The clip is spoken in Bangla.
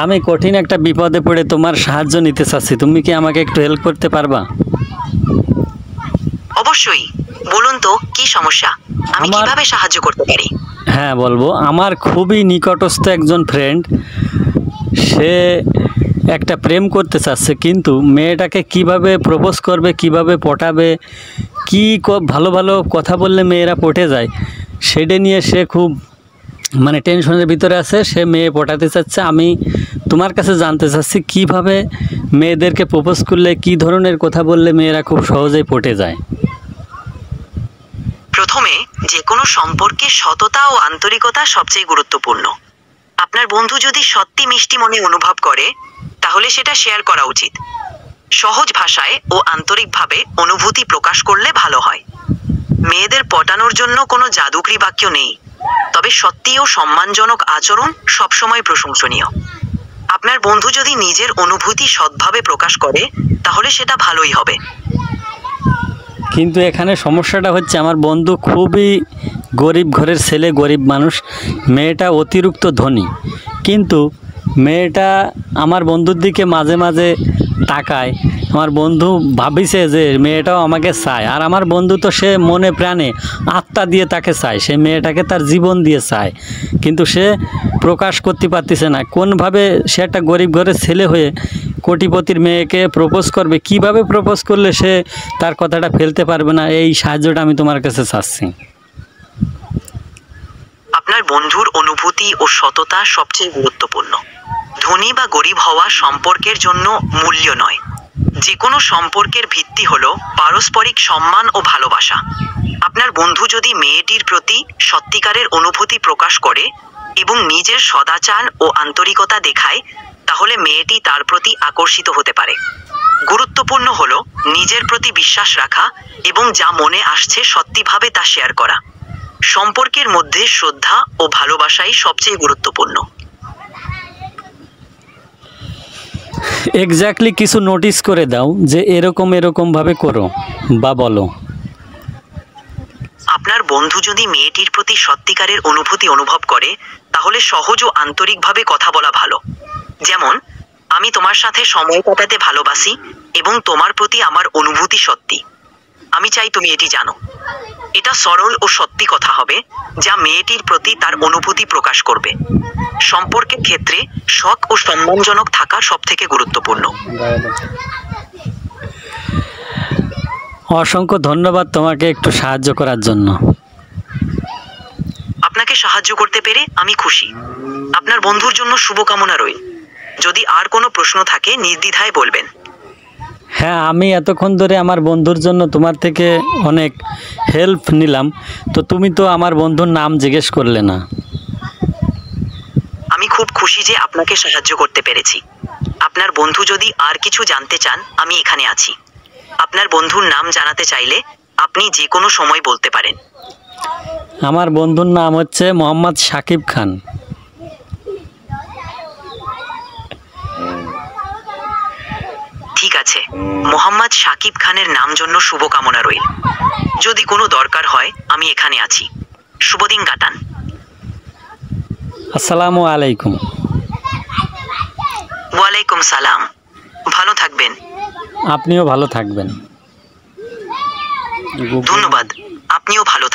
আমি কঠিন একটা বিপদে পড়ে তোমার সাহায্য নিতে চাচ্ছি, তুমি কি আমাকে একটু হেল্প করতে পারবা? অবশ্যই, বলুন তো কি সমস্যা, আমি কিভাবে সাহায্য করতে পারি? হ্যাঁ বলবো, আমার খুবই নিকটস্থ একজন ফ্রেন্ড, সে একটা প্রেম করতে চাচ্ছে, কিন্তু মেয়েটাকে কিভাবে প্রপোজ করবে, কিভাবে পটাবে, কি ভালো ভালো কথা বললে মেয়েরা পটে যায়, সেটা নিয়ে সে খুব মানে টেনশনের ভিতরে আছে। সে মেয়ে পটাতে চাচ্ছে। আমি তোমার কাছে জানতে চাচ্ছি কিভাবে মেয়েদেরকে প্রপোজ করলে, কি ধরনের কথা বললে মেয়েরা খুব সহজেই পটে যায়। প্রথমে যে কোনো সম্পর্কে সততা ও আন্তরিকতা সবচেয়ে গুরুত্বপূর্ণ। আপনার বন্ধু যদি সত্যি মিষ্টি মনে অনুভব করে, তাহলে সেটা শেয়ার করা উচিত। সহজ ভাষায় ও আন্তরিকভাবে অনুভূতি প্রকাশ করলে ভালো হয়। মেয়েদের পটানোর জন্য কোনো জাদুকরি বাক্য নেই, তবে সত্যি ও সম্মানজনক আচরণ সবসময় প্রশংসনীয়। আপনার বন্ধু যদি নিজের অনুভূতি সৎভাবে প্রকাশ করে, তাহলে সেটা ভালোই হবে। কিন্তু এখানে সমস্যাটা হচ্ছে, আমার বন্ধু খুবই গরিব ঘরের ছেলে, গরিব মানুষ। মেয়েটা অতিরিক্ত ধনী, কিন্তু মেয়েটা আমার বন্ধুর দিকে মাঝে মাঝে তাকায়। আমার বন্ধু ভাবিছে যে মেয়েটাও আমাকে চায়, আর আমার বন্ধু তো সে মনে প্রাণে আত্মা দিয়ে তাকে চায়, সে মেয়েটাকে তার জীবন দিয়ে চায়, কিন্তু সে প্রকাশ করতে পারতেছে না। কোনভাবে সে একটা গরিব ঘরের ছেলে হয়ে কোটিপতির মেয়েকে প্রপোজ করবে, কিভাবে প্রপোজ করলে সে তার কথাটা ফেলতে পারবে না, এই সাহায্যটা আমি তোমার কাছে চাচ্ছি। আপনার বন্ধুর অনুভূতি ও সততা সবচেয়ে গুরুত্বপূর্ণ। ধনী বা গরিব হওয়া সম্পর্কের জন্য মূল্য নয়। যে কোনো সম্পর্কের ভিত্তি হলো পারস্পরিক সম্মান ও ভালোবাসা। আপনার বন্ধু যদি মেয়েটির প্রতি সত্যিকারের অনুভূতি প্রকাশ করে এবং নিজের সদাচার ও আন্তরিকতা দেখায়, তাহলে মেয়েটি তার প্রতি আকর্ষিত হতে পারে। গুরুত্বপূর্ণ হলো নিজের প্রতি বিশ্বাস রাখা এবং যা মনে আসছে সত্যিভাবে তা শেয়ার করা। সম্পর্কের মধ্যে শ্রদ্ধা ও ভালোবাসাই সবচেয়ে গুরুত্বপূর্ণ। এক্স্যাক্টলি কিছু নোটিস করে দাও যে এরকমভাবে করো বা বলো। আপনার বন্ধু যদি মেয়েটির প্রতি সত্যিকারের অনুভূতি অনুভব করে, তাহলে সহজ ও আন্তরিকভাবে কথা বলা ভালো। যেমন, আমি তোমার সাথে সময় কাটাতে ভালোবাসি এবং তোমার প্রতি আমার অনুভূতি সত্যি। আমি চাই তুমি এটি জানো। এটা সরল ও সত্যি কথা হবে, যা মেয়েটির প্রতি তার অনুভূতি প্রকাশ করবে। সম্পর্কের ক্ষেত্রে শখ ও সম্মানজনক থাকা সবথেকে গুরুত্বপূর্ণ। অসংখ্য ধন্যবাদ তোমাকে একটু সাহায্য করার জন্য। আপনাকে সাহায্য করতে পেরে আমি খুশি। আপনার বন্ধুর জন্য শুভকামনা রইল। যদি আর কোনো প্রশ্ন থাকে নির্দ্বিধায় বলবেন। হ্যাঁ, আমি এতক্ষণ ধরে আমার বন্ধুর জন্য তোমার থেকে অনেক হেল্প নিলাম, তো তুমি তো আমার বন্ধুর নাম জিজ্ঞেস করলে না। আমি খুব খুশি যে আপনাকে সাহায্য করতে পেরেছি। আপনার বন্ধু যদি আর কিছু জানতে চান, আমি এখানে আছি। আপনার বন্ধুর নাম জানাতে চাইলে আপনি যে কোনো সময় বলতে পারেন। আমার বন্ধুর নাম হচ্ছে মোহাম্মদ সাকিব খান। ঠিক আছে, মোহাম্মদ সাকিব খানের নাম জন্য শুভকামনা রইল। যদি কোনো দরকার হয় আমি এখানে আছি। শুভদিন কাটান। আসসালামু আলাইকুম। ওয়ালাইকুম সালাম। ভালো থাকবেন। আপনিও ভালো থাকবেন। ধন্যবাদ। আপনিও ভালো